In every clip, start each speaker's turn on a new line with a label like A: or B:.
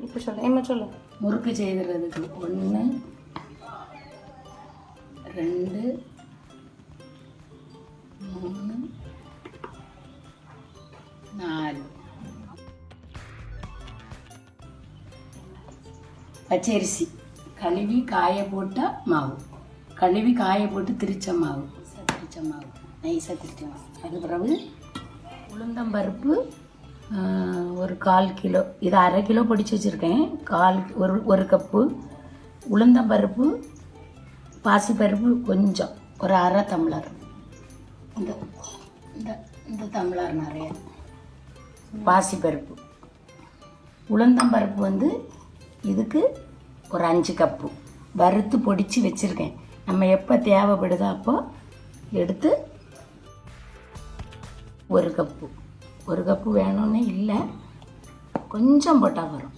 A: இப்போ சொல்லு என்ன சொல்லு.
B: முறுக்கு செய்கிறதுக்கு 1 2 3 4 பச்சரிசி கழுவி காய போட்ட மாவு, கழுவி காய போட்டு திரிச்ச மாவு, நைஸாக திரிச்ச மாவு. அது பிறகு உளுந்தம்பருப்பு ஒரு 1/4 கிலோ, இது 1/2 கிலோ பொடிச்சு வச்சுருக்கேன். ஒரு கப்பு உளுந்தம்பருப்பு, பாசிப்பருப்பு கொஞ்சம், ஒரு 1/2 டம்ளர், இந்த இந்த இந்த டம்ளர் நிறைய பாசிப்பருப்பு. உளுந்தம்பருப்பு வந்து இதுக்கு ஒரு 5 கப்பு வறுத்து பொடிச்சு வச்சுருக்கேன். நம்ம எப்போ தேவைப்படுதோ அப்போ எடுத்து ஒரு கப்பு வேணும்னு இல்லை, கொஞ்சம் போட்டால் வரும்.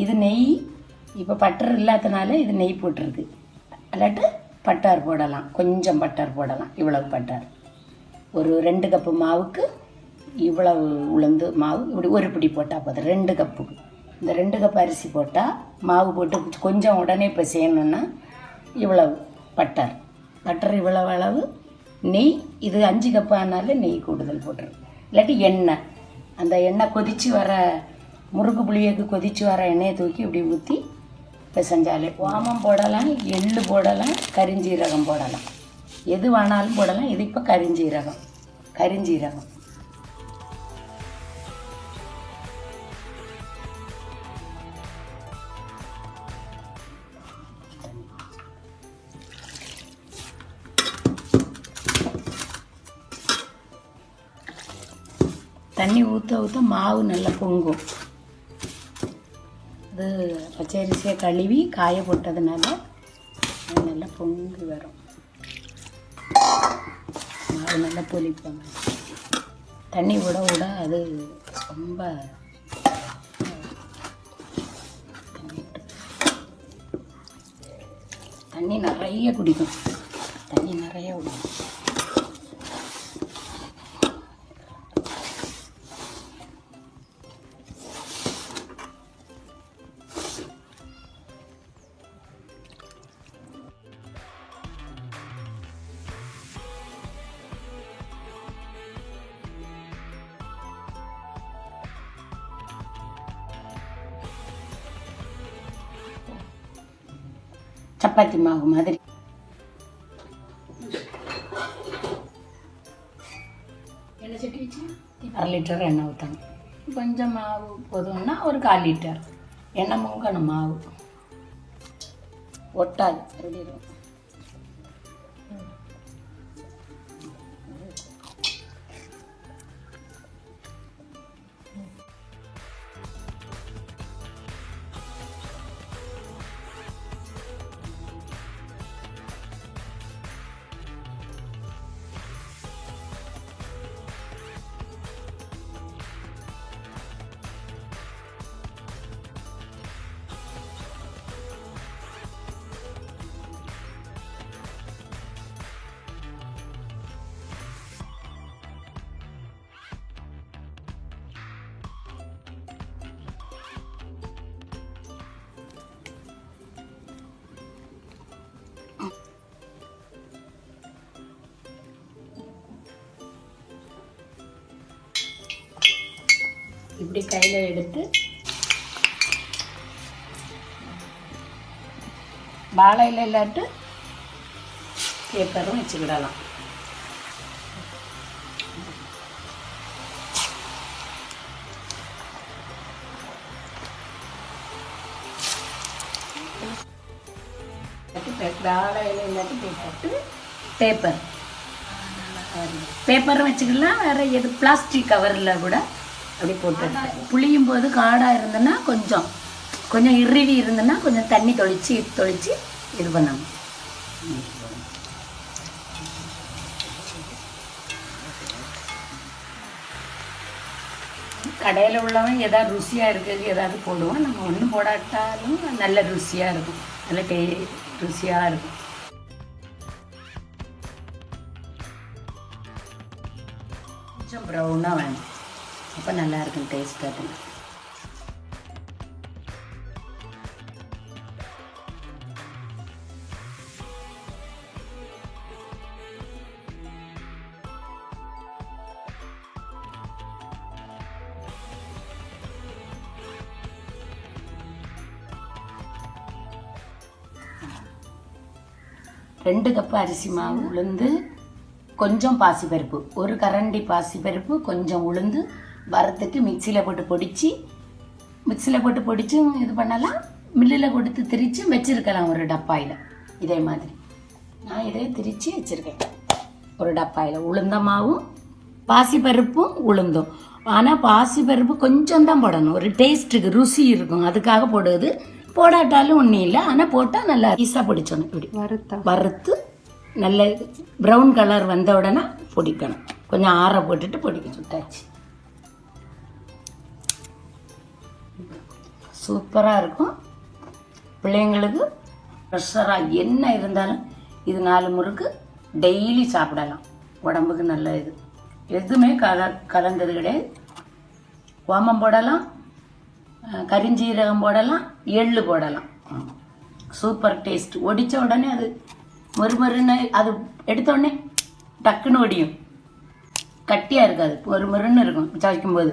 B: இது நெய், இப்போ பட்டர் இல்லாதனால இது நெய் போட்டிருக்கு. இல்லாட்டு பட்டார் போடலாம், கொஞ்சம் பட்டார் போடலாம். இவ்வளவு பட்டார், ஒரு 2 கப்பு மாவுக்கு இவ்வளவு உளுந்து மாவு, இப்படி ஒரு பிடி போட்டால் போதும். 2 கப்புக்கு இந்த 2 கப் அரிசி போட்டால், மாவு போட்டு கொஞ்சம் உடனே இப்போ செய்யணுன்னா இவ்வளவு பட்டர் இவ்வளவு அளவு நெய். இது 5 கப்பு ஆனாலும் நெய் கூடுதல் போட்டுருக்கு. இல்லாட்டி எண்ணெய், அந்த எண்ணெய் கொதித்து வர முறுக்கு புளியக்கு கொதித்து வர எண்ணெயை தூக்கி இப்படி ஊற்றி பிசைஞ்சாலே. ஓமம் போடலாம், எள்ளு போடலாம், கரிஞ்சீரகம் போடலாம், எது வேணாலும் போடலாம். இது இப்போ கரிஞ்சீரகம். தண்ணி ஊற்ற மாவு நல்லா பொங்கும். அது பச்சரிசியை கழுவி காய போட்டதுனால நல்லா பொங்கி வரும். மாவு நல்லா பொலிப்பாங்க. தண்ணி விட அது ரொம்ப தண்ணி நிறைய குடிக்கும். தண்ணி நிறைய விடும். சப்பாத்தி மாவு மாதிரி. எண்ணெய் சட்டி வச்சு 1/2 லிட்டர் எண்ணெய் ஊற்றணும். கொஞ்சம் மாவு போதும்னா ஒரு 1/4 லிட்டர் எண்ணெய் முங்கணும். மாவு ஒட்டாது. எப்படி இருக்கும்? இப்படி கையில் எடுத்து வாழையில் இல்லாட்டு பேப்பரும் வச்சுக்கிடலாம். வாழையில் இல்லாட்டி பேப்பரும் வச்சுக்கலாம். வேறு எது பிளாஸ்டிக் கவரில் கூட அப்படி போட்டு புளியும் போது காடாக இருந்ததுன்னா கொஞ்சம் இறுவி இருந்ததுன்னா கொஞ்சம் தண்ணி தொளிச்சு இது பண்ணணும். கடையில் உள்ளவன் எதாவது ருசியாக இருக்குது எதாவது போடுவோம். நம்ம ஒன்றும் போடாட்டாலும் நல்ல ருசியாக இருக்கும், நல்ல ருசியாக இருக்கும். கொஞ்சம் ப்ரௌனாக வேணும், அப்போ நல்லாயிருக்கும் டேஸ்ட். அது ரெண்டு கப்பு அரிசி மாவு, உளுந்து, கொஞ்சம் பாசிப்பருப்பு, ஒரு கரண்டி பாசிப்பருப்பு, கொஞ்சம் உளுந்து வறுத்துட்டு மிக்சியில் போட்டு பொடிச்சு இது பண்ணலாம். மில்லில் கொடுத்து திரித்து வச்சுருக்கலாம் ஒரு டப்பாயில். இதே மாதிரி நான் இதே திரித்து வச்சுருக்கேன் ஒரு டப்பாயில். உளுந்த மாவும் பாசிப்பருப்பும் உளுந்தும். ஆனால் பாசிப்பருப்பு கொஞ்சம் தான் போடணும், ஒரு டேஸ்ட்டுக்கு ருசி இருக்கும், அதுக்காக போடுவது. போடாட்டாலும் ஒன்றும் இல்லை, ஆனால் போட்டால் நல்லா ஈஸாக பொடிச்சணும். இப்படி வறுத்து நல்ல ப்ரௌன் கலர் வந்த உடனே பொடிக்கணும். கொஞ்சம் ஆற போட்டுட்டு பொடிக்கணும். சுட்டாச்சு, சூப்பராக இருக்கும். பிள்ளைங்களுக்கு ப்ரெஷராக என்ன இருந்தாலும் இது 4 முறுக்கு டெய்லி சாப்பிடலாம். உடம்புக்கு நல்ல இது. எதுவுமே கலந்தது கிடையாது. ஓமம் போடலாம், கரிஞ்சீரகம் போடலாம், எள்ளு போடலாம். Super taste. ஒடித்த உடனே அது மொறுமொறுன்னு, அது எடுத்தோடனே டக்குன்னு ஒடியும், கட்டியாக இருக்காது, மொறுமொறுன்னு இருக்கும் துவைக்கும்போது.